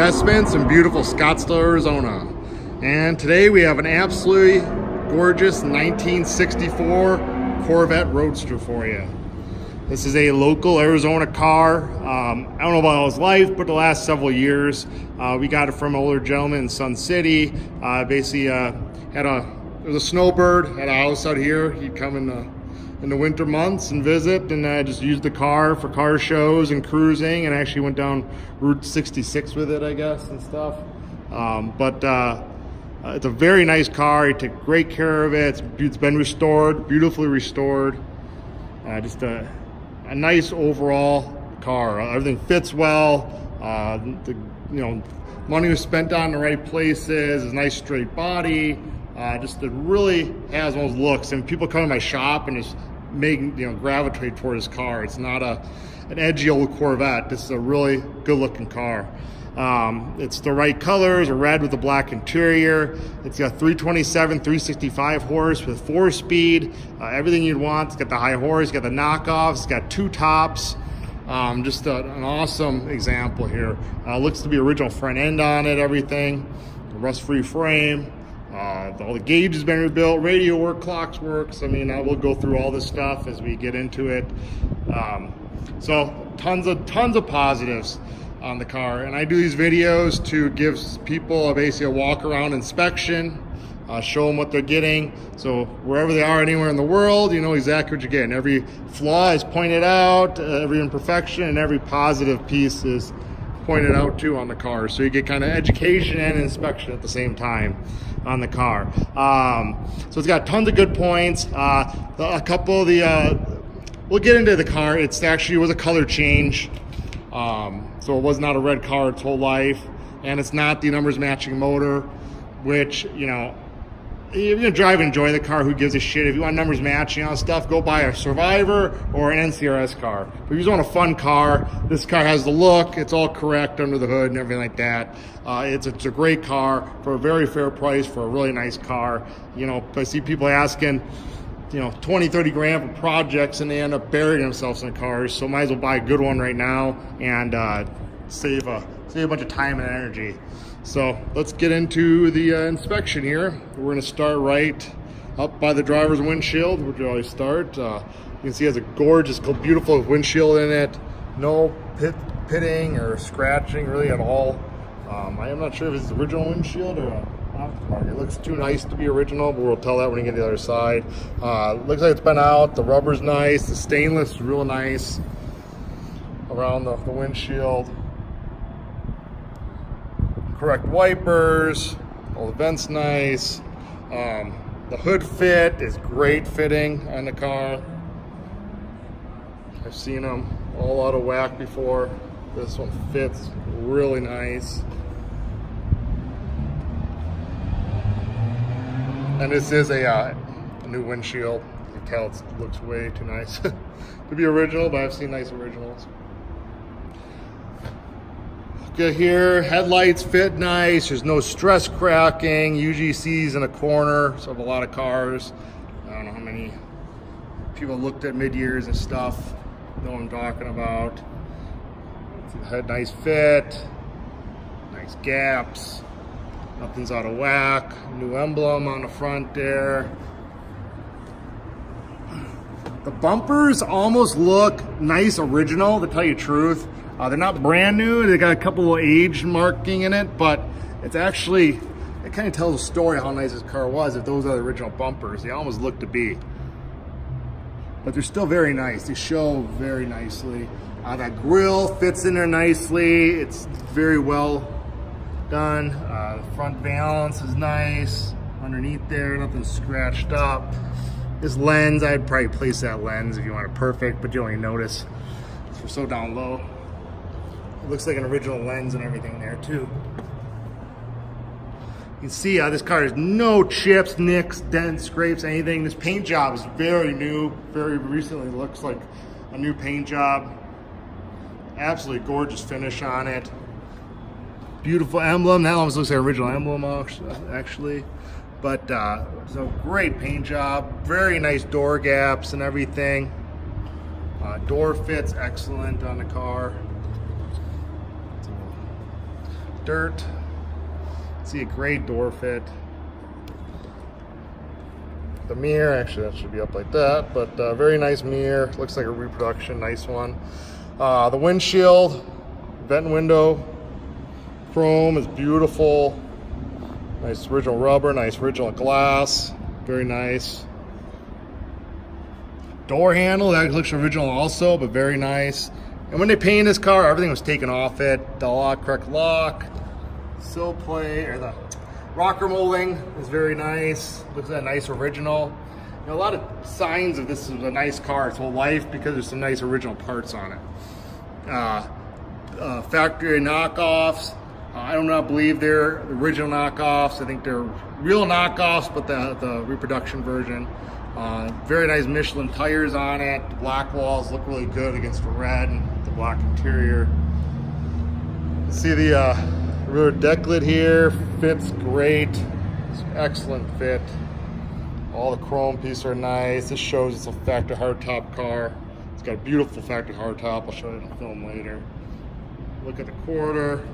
Investments in beautiful Scottsdale, Arizona. And today we have an absolutely gorgeous 1964 Corvette Roadster for you. This is a local Arizona car. I don't know about all his life, but the last several years, we got it from an older gentleman in Sun City. Basically, it was a snowbird, had a house out here. He'd come in the winter months and visit, and just used the car for car shows and cruising, and actually went down Route 66 with it, I guess, and stuff. It's a very nice car. He took great care of it. It's been restored, beautifully restored. Just a nice overall car. Everything fits well. Money was spent on the right places. It's a nice straight body. It really has those looks, and people come to my shop and just gravitate toward this car. It's not an edgy old Corvette. This is a really good looking car. It's the right colors, a red with a black interior. It's got 327, 365 horse with 4-speed, everything you'd want. It's got the high horse, it's got the knockoffs, it's got 2 tops. Just an awesome example here. Looks to be original front end on it, everything. Rust-free frame. All the gauges been rebuilt, radio work, clocks works. I mean, we'll go through all this stuff as we get into it. So tons of positives on the car, and I do these videos to give people basically a walk around inspection, show them what they're getting. So wherever they are, anywhere in the world, you know exactly what you're getting. Every flaw is pointed out, every imperfection, and every positive piece is pointed out too on the car. So you get kind of education and inspection at the same time on the car. So it's got tons of good points. A couple of we'll get into the car. It's actually was a color change. So it was not a red car its whole life, and it's not the numbers matching motor, which, if you're gonna drive and enjoy the car, who gives a shit? If you want numbers matching on stuff, go buy a Survivor or an NCRS car. But if you just want a fun car, this car has the look, it's all correct under the hood and everything like that. It's a great car for a very fair price for a really nice car. I see people asking, 20, 30 grand for projects, and they end up burying themselves in cars. So might as well buy a good one right now and save a bunch of time and energy. So let's get into the inspection here. We're going to start right up by the driver's windshield, which we always start. You can see it has a gorgeous, beautiful windshield in it. No pitting or scratching really at all. I am not sure if it's the original windshield or aftermarket. It looks too nice to be original, but we'll tell that when we get to the other side. Looks like it's been out. The rubber's nice. The stainless is real nice around the windshield. Correct wipers. All the vents nice. The hood fit is great fitting on the car. I've seen them all out of whack before. This one fits really nice. And this is a new windshield. You can tell it looks way too nice to be original, but I've seen nice originals. Good here, headlights fit nice. There's no stress cracking. Usually see these in a corner, so of a lot of cars. I don't know how many people looked at mid-years and stuff. Know what I'm talking about. Nice fit, nice gaps. Nothing's out of whack. New emblem on the front there. The bumpers almost look nice original, to tell you the truth. They're not brand new. They got a couple of age marking in it, but it's actually, it kind of tells a story how nice this car was if those are the original bumpers. They almost look to be. But they're still very nice. They show very nicely. That grille fits in there nicely. It's very well done. The front valance is nice. Underneath there, nothing scratched up. This lens, I'd probably place that lens if you want it perfect, but you only notice because we're so down low. It looks like an original lens and everything there too. You can see this car has no chips, nicks, dents, scrapes, anything. This paint job is very new, very recently. Looks like a new paint job. Absolutely gorgeous finish on it. Beautiful emblem. That almost looks like an original emblem actually. But so great paint job. Very nice door gaps and everything. Door fits excellent on the car. dirt. See a great door fit. The mirror, actually that should be up like that, but very nice mirror. Looks like a reproduction, nice one. The windshield, vent window, chrome is beautiful. Nice original rubber, nice original glass, very nice. Door handle, that looks original also, but very nice. And when they painted this car, everything was taken off it. The lock, correct lock, sill plate, or the rocker molding is very nice. Looks like a nice original. You know, a lot of signs of this is a nice car its whole life because there's some nice original parts on it. Factory knockoffs. I do not believe they're original knockoffs. I think they're real knockoffs, but the reproduction version. Very nice Michelin tires on it. The black walls look really good against the red and the black interior. See the rear deck lid here, fits great. It's an excellent fit. All the chrome pieces are nice. This shows it's a factory hardtop car. It's got a beautiful factory hardtop. I'll show you in the film later. Look at the quarter,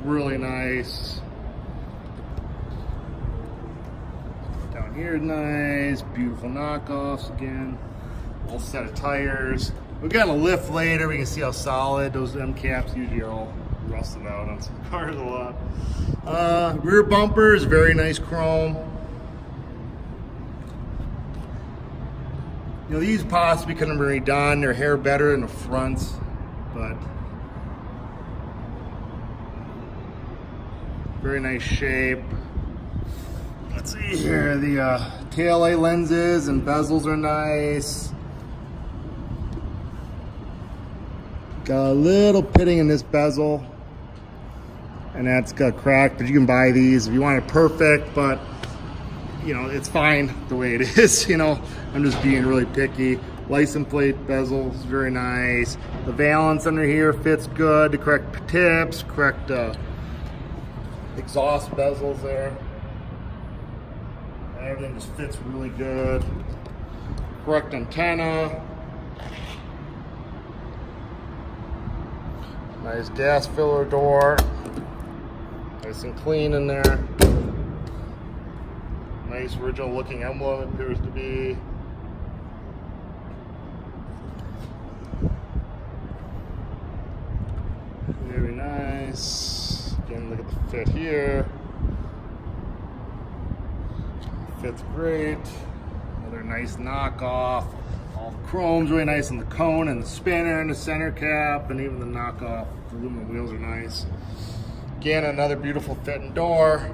really nice. Down here is nice, beautiful knockoffs again. All set of tires. We've got a lift later. We can see how solid those M caps usually are all rusted out on some cars a lot. Rear bumpers, very nice chrome. You know, these possibly could have been redone. They're hair better in the fronts, but very nice shape. Let's see here, the tail light lenses and bezels are nice. Got a little pitting in this bezel, and that's got cracked, but you can buy these if you want it perfect, but you know, it's fine the way it is, you know. I'm just being really picky. License plate bezel is very nice. The valance under here fits good. The correct tips, correct exhaust bezels there. Everything just fits really good. Correct antenna. Nice gas filler door. Nice and clean in there. Nice original looking emblem, it appears to be. Very nice. Again, look at the fit here. Fits great. Another nice knockoff. All the chrome's really nice in the cone and the spinner and the center cap, and even the knockoff aluminum wheels are nice. Again, another beautiful fitting door.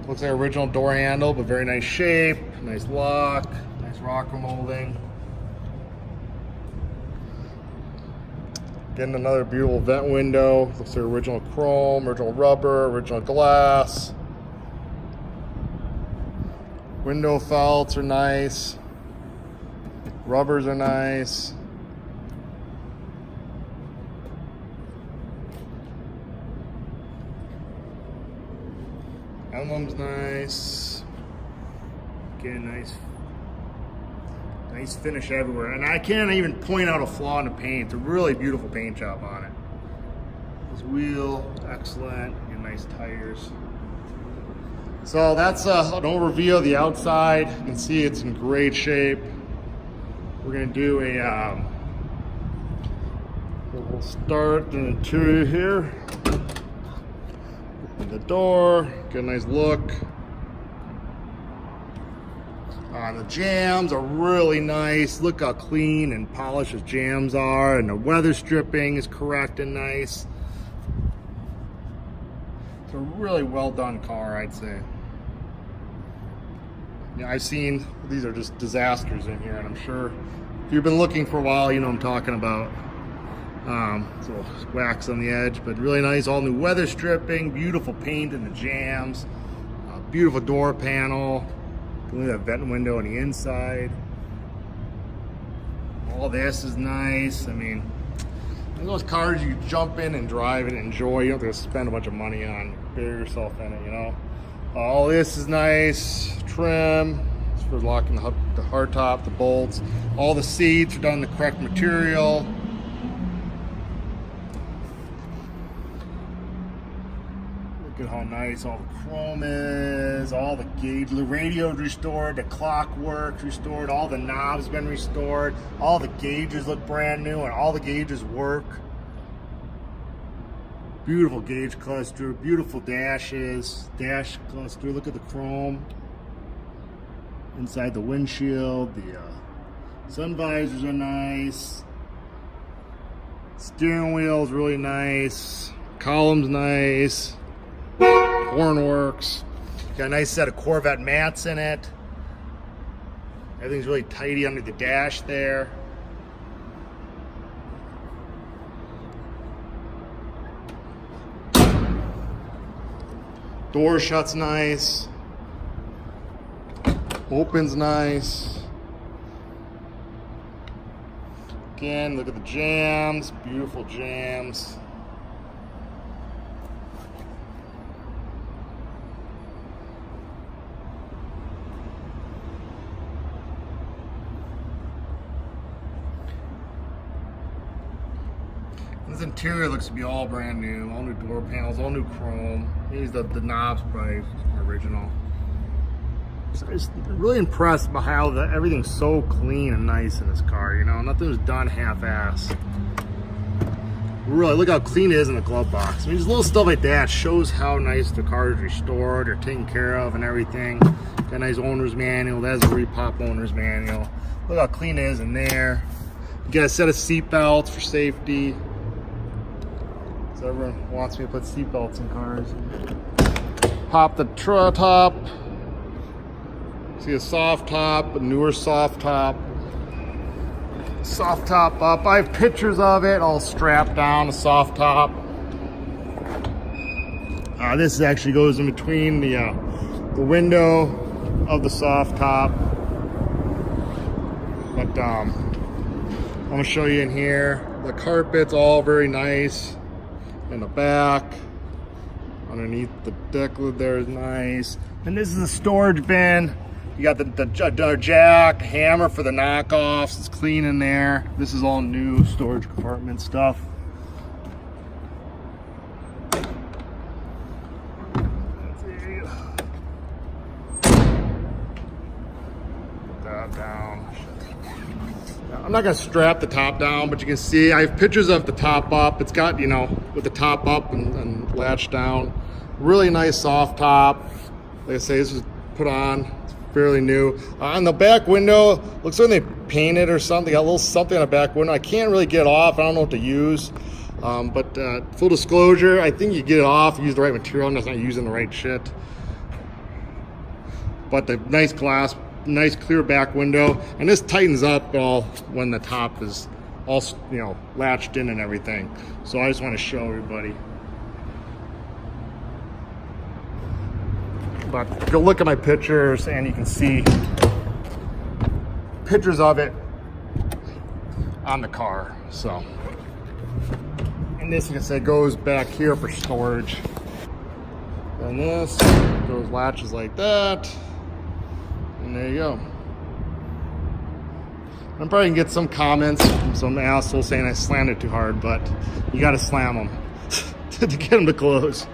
Looks like original door handle, but very nice shape, nice lock, nice rocker molding. Getting another beautiful vent window. Looks like original chrome, original rubber, original glass. Window felts are nice. Rubbers are nice. Emblem's nice. Again, nice finish everywhere. And I can't even point out a flaw in the paint. It's a really beautiful paint job on it. This wheel, excellent. Again, nice tires. So that's an overview of the outside. You can see it's in great shape. We're gonna do a, we'll start the interior here. Open the door, get a nice look. The jams are really nice. Look how clean and polished the jams are, and the weather stripping is correct and nice. It's a really well done car, I'd say. Yeah, I've seen, these are just disasters in here, and I'm sure if you've been looking for a while, you know what I'm talking about. So wax on the edge, but really nice. All new weather stripping, beautiful paint in the jams, beautiful door panel. Look at that vent window on the inside. All this is nice. I mean, those cars you jump in and drive and enjoy. You don't have to spend a bunch of money on. Bury yourself in it, you know. All this is nice. Trim, It's for locking the hardtop, the bolts. All the seats are done in the correct material. Look at how nice all the chrome is, all the gauge, the radio's restored, the clockwork's restored, all the knobs been restored, all the gauges look brand new, and all the gauges work. Beautiful gauge cluster, beautiful dashes, dash cluster. Look at the chrome inside the windshield. The sun visors are nice. Steering wheel is really nice. Column's nice. Horn works. Got a nice set of Corvette mats in it. Everything's really tidy under the dash there. Door shuts nice. Opens nice. Again, look at the jams. Beautiful jams. This interior looks to be all brand new, all new door panels, all new chrome. These the knobs probably original. So I'm just really impressed by how everything's so clean and nice in this car. You know, nothing was done half-ass. Really, look how clean it is in the glove box. I mean, just little stuff like that shows how nice the car is restored or taken care of and everything. Got a nice owner's manual. That's a repop owner's manual. Look how clean it is in there. You got a set of seat belts for safety. So everyone wants me to put seatbelts in cars. Pop the top. See a soft top, a newer soft top. Soft top up. I have pictures of it all strapped down, a soft top. This actually goes in between the window of the soft top. But I'm gonna show you in here. The carpet's all very nice. In the back, underneath the deck lid there is nice. And this is the storage bin. You got the jack, hammer for the knockoffs. It's clean in there. This is all new storage compartment stuff. Put that down. I'm not gonna strap the top down, but you can see I have pictures of the top up. It's got, you know, with the top up and latched down. Really nice soft top. Like I say, this was put on. It's fairly new. On the back window, looks like they painted or something. Got a little something on the back window. I can't really get it off. I don't know what to use. But full disclosure, I think you get it off, use the right material. I'm just not using the right shit. But the nice glass, nice clear back window, and this tightens up all when the top is all, you know, latched in and everything. So I just want to show everybody. But go look at my pictures and you can see pictures of it on the car. So, and this, like I said, goes back here for storage. And this goes latches like that. And there you go. I'm probably gonna get some comments from some asshole saying I slammed it too hard, but you gotta slam them to get them to close.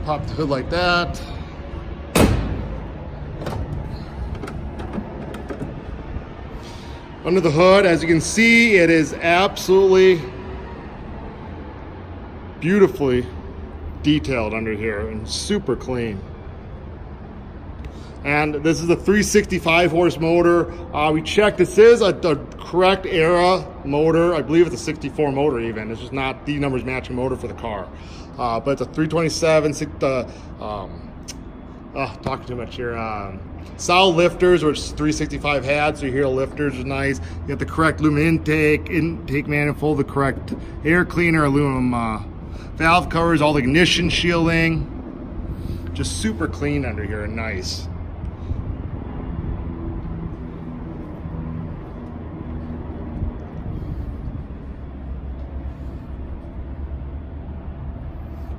Pop the hood like that. Under the hood, as you can see, it is absolutely beautifully detailed under here and super clean. And this is a 365 horse motor. We checked, this is a correct era motor. I believe it's a 64 motor even. It's just not the numbers matching motor for the car. But it's a 327, talking too much here. Solid lifters, which 365 had, so you hear the lifters is nice. You got the correct aluminum intake manifold, the correct air cleaner, aluminum valve covers, all the ignition shielding. Just super clean under here and nice.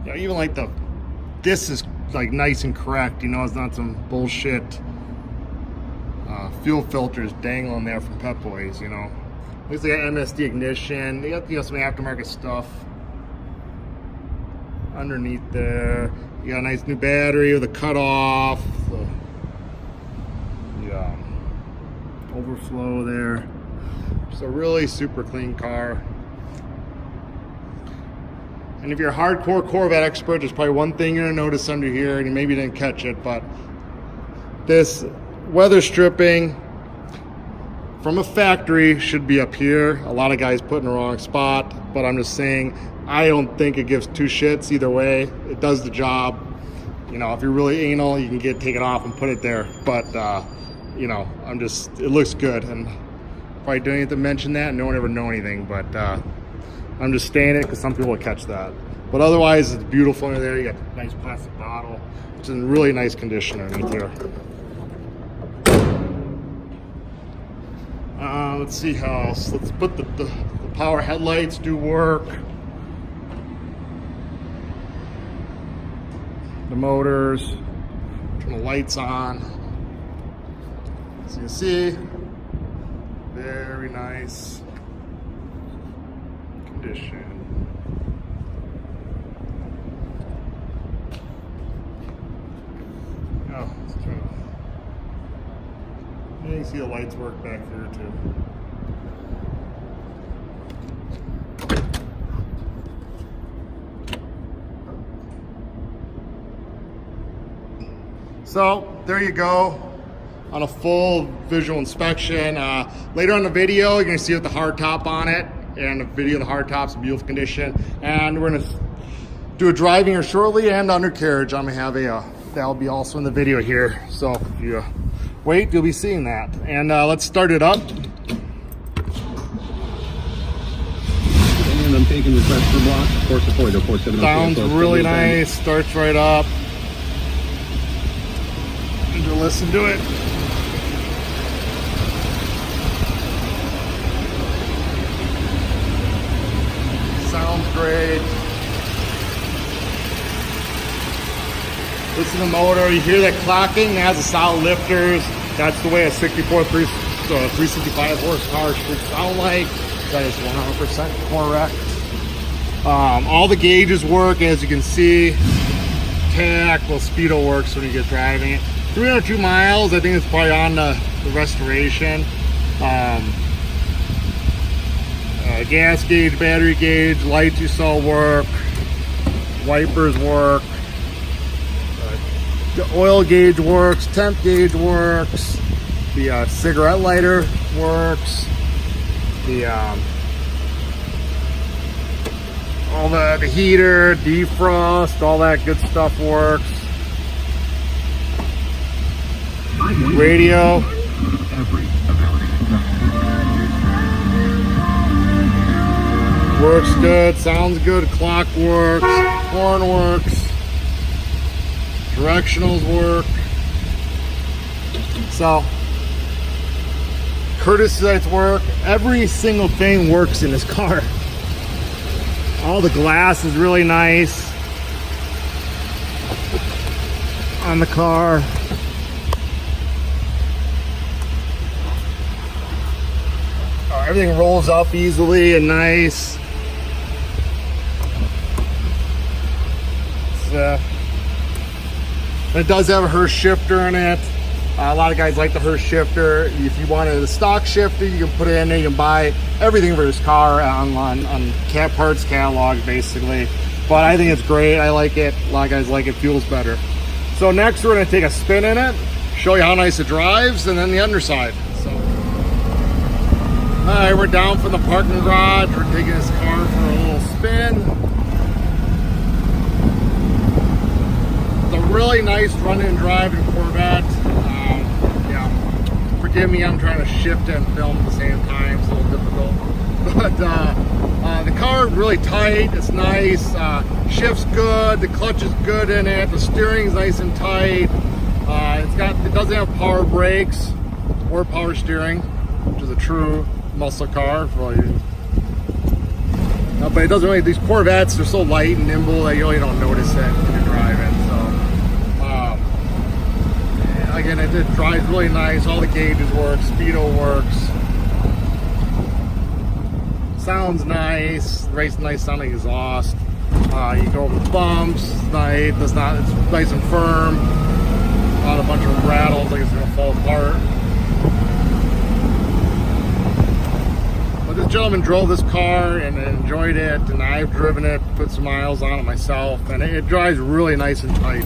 You know, even like this is like nice and correct, you know, it's not some bullshit fuel filters dangling there from Pep Boys, you know. At least they got MSD ignition. They got, you know, some aftermarket stuff underneath there. You got a nice new battery with a cutoff. Yeah, overflow there. Just a really super clean car. And if you're a hardcore Corvette expert, there's probably one thing you're gonna notice under here, and you maybe didn't catch it, but this weather stripping from a factory should be up here. A lot of guys put in the wrong spot, but I'm just saying, I don't think it gives two shits either way. It does the job. You know, if you're really anal, you can take it off and put it there. But, you know, it looks good. And probably don't need to mention that, and no one ever know anything, but I'm just staying it because some people will catch that. But otherwise, it's beautiful under there. You got a nice plastic bottle, which is in really nice condition underneath here. Let's see how else. Let's put the power headlights do work. The motors. Turn the lights on. As you can see, very nice condition. Oh, let's turn it. You can see the lights work back there too. So there you go on a full visual inspection. Later on in the video, you're gonna see with the hardtop on it, and the video of the hardtop's in beautiful condition. And we're gonna do a driving here shortly and undercarriage. I'm gonna have that'll be also in the video here. So if you wait, you'll be seeing that. And let's start it up. And I'm taking request for block. Course support, 47. Sounds really nice. Starts right up. To listen to it. Sounds great. Listen to the motor. You hear that clocking? It has the solid lifters. That's the way a 365 horsepower should sound like. That is 100% correct. All the gauges work, as you can see. Tack, well, speedo works when you get driving it. 302 miles, I think it's probably on the restoration. Gas gauge, battery gauge, lights you saw work, wipers work, the oil gauge works, temp gauge works, the cigarette lighter works, all the heater, defrost, all that good stuff works. Radio. Works good, sounds good, clock works, horn works, directionals work. So, courtesy lights work. Every single thing works in this car. All the glass is really nice on the car. Everything rolls up easily and nice. It does have a Hurst shifter in it. A lot of guys like the Hurst shifter. If you wanted a stock shifter, you can put it in there. You can buy everything for this car on cat parts catalog, basically. But I think it's great. I like it. A lot of guys like it. Fuels better. So next, we're going to take a spin in it, show you how nice it drives, and then the underside. So. Alright, we're down from the parking garage. We're taking this car for a little spin. It's a really nice running and driving Corvette. Yeah, forgive me, I'm trying to shift and film at the same time. It's a little difficult. But the car is really tight. It's nice. Shift's good. The clutch is good in it. The steering's nice and tight. It doesn't have power brakes or power steering, which is a true muscle car for all you. But it doesn't really. These Corvettes, they're so light and nimble that you really don't notice it when you're driving. So again, it drives really nice. All the gauges work, speedo works. Sounds nice. Nice sounding exhaust. You go over the bumps. It's nice. It's nice and firm. Not a bunch of rattles like it's gonna fall apart. But this gentleman drove this car and enjoyed it, and I've driven it, put some miles on it myself, and it drives really nice and tight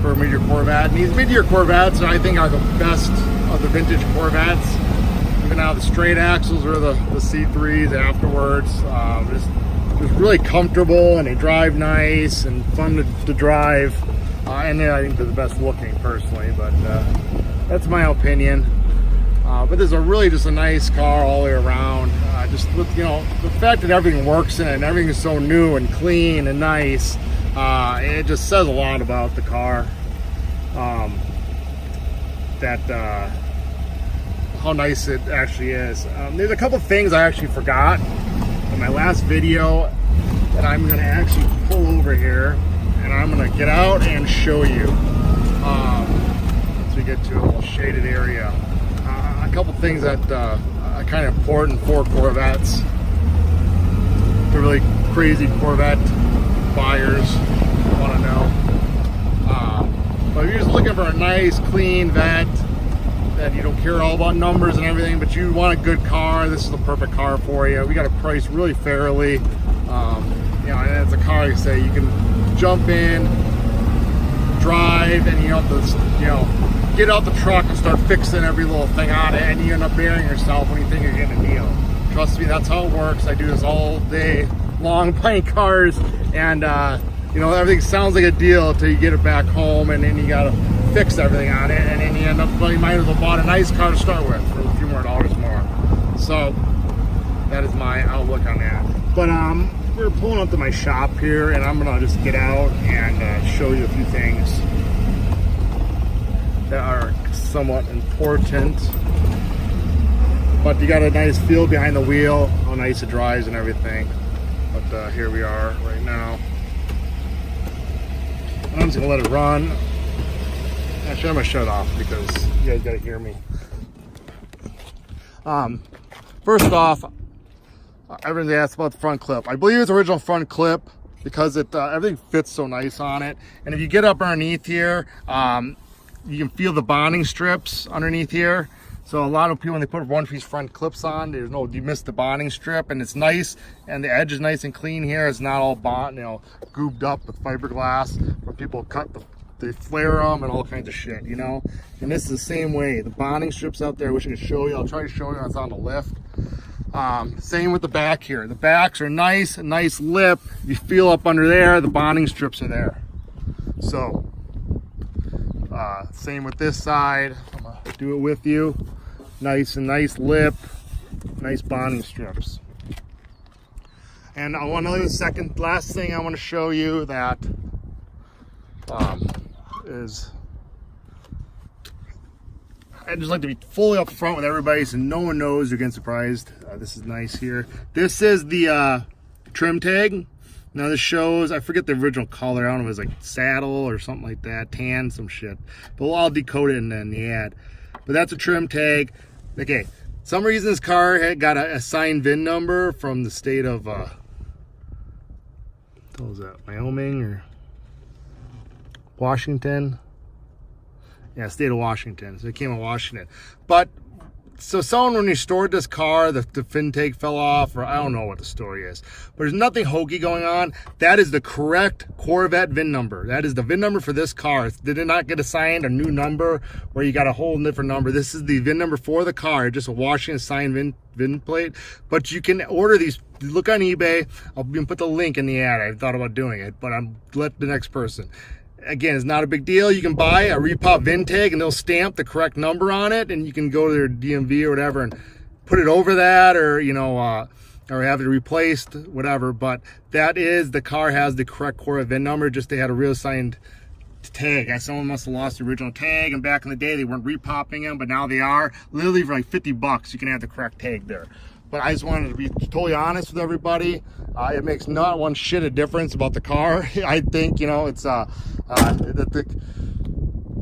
for a mid-year Corvette. And these mid-year Corvettes, I think, are the best of the vintage Corvettes. Even now the straight axles or the C3s afterwards. Just really comfortable, and they drive nice and fun to drive. And I think they're the best looking personally, but that's my opinion. But this is just a nice car all the way around. Just with, the fact that everything works in it and everything is so new and clean and nice, it just says a lot about the car. How nice it actually is. There's a couple things I actually forgot in my last video that I'm going to actually pull over here, and I'm going to get out and show you once we get to a little shaded area. A couple things that are kind of important for Corvettes. The really crazy Corvette buyers want to know. But if you're just looking for a nice, clean vet, that you don't care all about numbers and everything, but you want a good car, this is the perfect car for you. We got it priced really fairly. And it's a car, like I say, you can jump in, drive, and you don't have to, get out the truck and start fixing every little thing on it, and you end up burying yourself when you think you're getting a deal. Trust me, that's how it works. I do this all day long, buying cars, and everything sounds like a deal until you get it back home, and then you gotta fix everything on it, and then you end up, you might as well bought a nice car to start with for a few more dollars more. So that is my outlook on that. But we're pulling up to my shop here, and I'm gonna just get out and show you a few things that are somewhat important. But you got a nice feel behind the wheel, how nice it drives and everything. But here we are right now. I'm just gonna let it run. Actually, I'm gonna shut it off because you guys gotta hear me. First off, everyone's asked about the front clip. I believe it's original front clip because everything fits so nice on it. And if you get up underneath here, you can feel the bonding strips underneath here. So a lot of people, when they put one-piece front clips on, you miss the bonding strip, and it's nice, and the edge is nice and clean here. It's not all gooped up with fiberglass where people cut they flare them and all kinds of shit, And this is the same way. The bonding strips out there, I wish I could show you. I'll try to show you when it's on the lift. Same with the back here. The backs are nice, a nice lip. You feel up under there, the bonding strips are there. So, same with this side. I'm gonna do it with you. Nice lip, nice bonding strips. And I want to last thing I want to show you that is, I just like to be fully up front with everybody so no one knows you're getting surprised. This is nice here. This is the trim tag. Now this shows, I forget the original color. I don't know if it was like saddle or something like that, tan, some shit. But I'll decode it in the ad. But that's a trim tag. Okay, some reason this car had got a assigned VIN number from the state of, what was that, Wyoming or Washington? Yeah, state of Washington. So it came in Washington. But so someone, when you stored this car, the fin tag fell off, or I don't know what the story is. But there's nothing hokey going on. That is the correct Corvette VIN number. That is the VIN number for this car. It did not get assigned a new number where you got a whole different number. This is the VIN number for the car, just a Washington assigned VIN plate. But you can order these. Look on eBay. I'll put the link in the ad. I thought about doing it, but I'm let the next person. Again, it's not a big deal. You can buy a repop VIN tag and they'll stamp the correct number on it, and you can go to their DMV or whatever and put it over that, or or have it replaced, whatever. But that is, the car has the correct Corvette VIN number, just they had a reassigned tag. Someone must have lost the original tag, and back in the day they weren't repopping them, but now they are. Literally for like 50 bucks you can have the correct tag there. But I just wanted to be totally honest with everybody. It makes not one shit of difference about the car. I think, it's the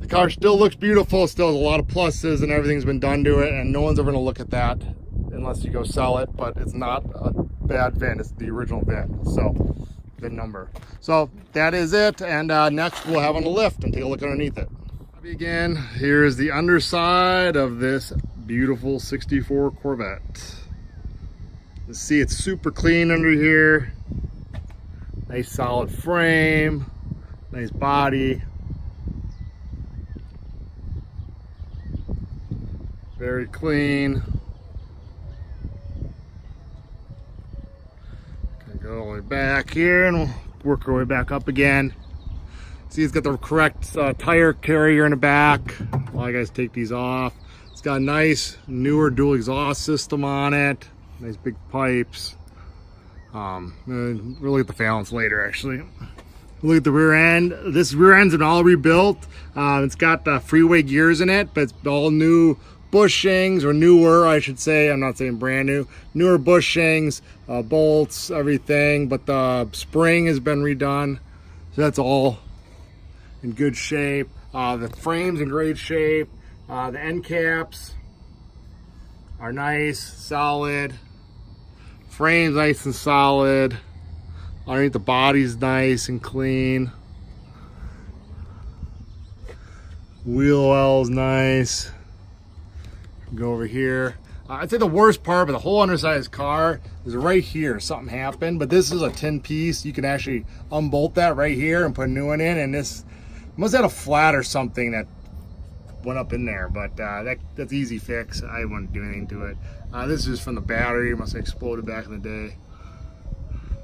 The car still looks beautiful, still has a lot of pluses and everything's been done to it, and no one's ever gonna look at that unless you go sell it, but it's not a bad VIN, it's the original VIN, so VIN number. So that is it, and next we'll have on the lift and take a look underneath it. Again, here's the underside of this beautiful 64 Corvette. You see it's super clean under here. Nice solid frame, nice body. Very clean. Gonna go all the way back here and we'll work our way back up again. See, it's got the correct tire carrier in the back. While you guys take these off, it's got a nice newer dual exhaust system on it. Nice big pipes. We'll look at the valance later, actually. Look at the rear end. This rear end's been all rebuilt. It's got freeway gears in it, but it's all new bushings, or newer, I should say. I'm not saying brand new. Newer bushings, bolts, everything. But the spring has been redone, so that's all in good shape. The frame's in great shape. The end caps are nice, solid. Frame's nice and solid. Underneath the body's nice and clean. Wheel well's nice. Go over here. I'd say the worst part of the whole undersized car is right here. Something happened, but this is a 10 piece. You can actually unbolt that right here and put a new one in, and this must have had a flat or something that went up in there, but that's easy fix. I wouldn't do anything to it. This is from the battery. It must have exploded back in the day.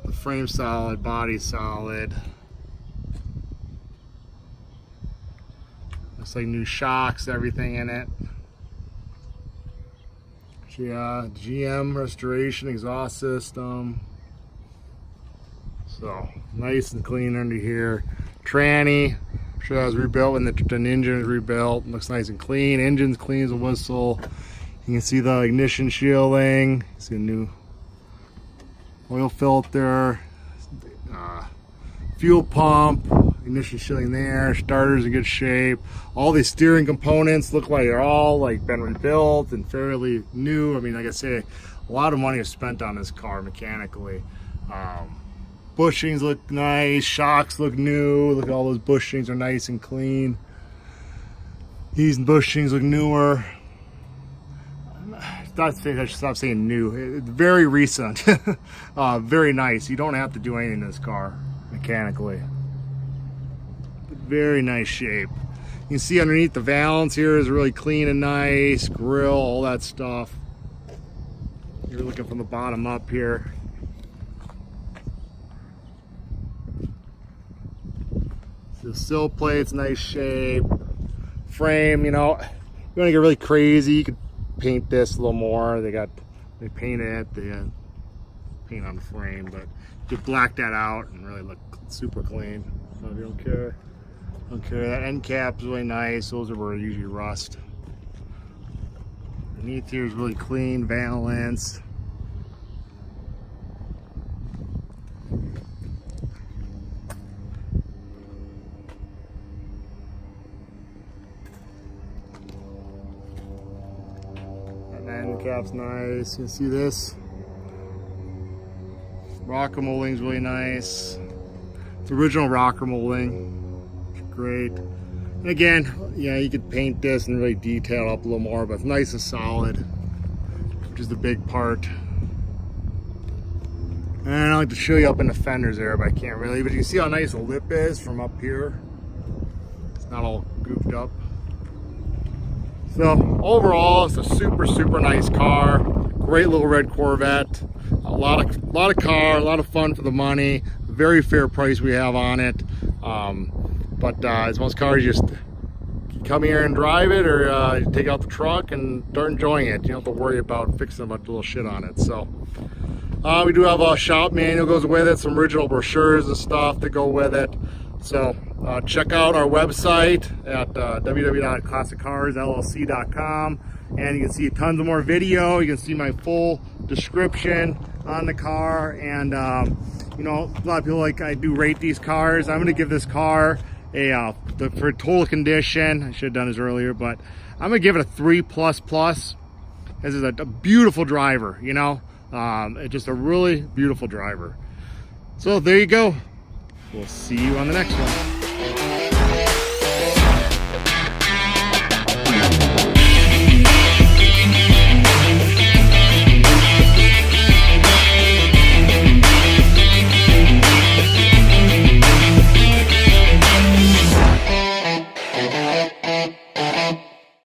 The frame's solid, body's solid. Looks like new shocks, everything in it. GM restoration exhaust system. So nice and clean under here. Tranny. Sure, that was rebuilt when the engine was rebuilt. Looks nice and clean. Engine's clean as a whistle. You can see the ignition shielding. See a new oil filter, fuel pump, ignition shielding there. Starter's in good shape. All these steering components look like they're all been rebuilt and fairly new. I mean, like I say, a lot of money is spent on this car mechanically. Bushings look nice, shocks look new. Look at all those bushings are nice and clean. These bushings look newer. I should stop saying new. It's very recent. Very nice. You don't have to do anything in this car mechanically. Very nice shape. You can see underneath the valance here is really clean and nice. Grill, all that stuff. You're looking from the bottom up here. The sill plate's nice shape. Frame, you know, you want to get really crazy, you could paint this a little more. They painted it, they had paint on the frame, but you black that out and really look super clean. So if you don't care, that end cap's really nice. Those are where usually rust. Underneath here is really clean, valance. End cap's nice. You can see this. Rocker molding's really nice. It's original rocker molding. Great. And again, yeah, you could paint this and really detail up a little more, but it's nice and solid, which is the big part. And I like to show you up in the fenders there, but I can't really. But you can see how nice the lip is from up here. It's not all goofed up. So overall, it's a super nice car. Great little red Corvette. A lot of car, a lot of fun for the money. Very fair price we have on it. But as most cars, you just come here and drive it, or you take out the truck and start enjoying it. You don't have to worry about fixing a bunch of little shit on it. So we do have a shop manual goes with it, some original brochures and stuff that go with it. So check out our website at www.classiccarsllc.com, and you can see tons of more video. You can see my full description on the car, and you know, a lot of people I do rate these cars. I'm going to give this car for total condition, I should have done this earlier, but I'm gonna give it a 3++. This is a beautiful driver, you know, it's just a really beautiful driver. So there you go. We'll see you on the next one.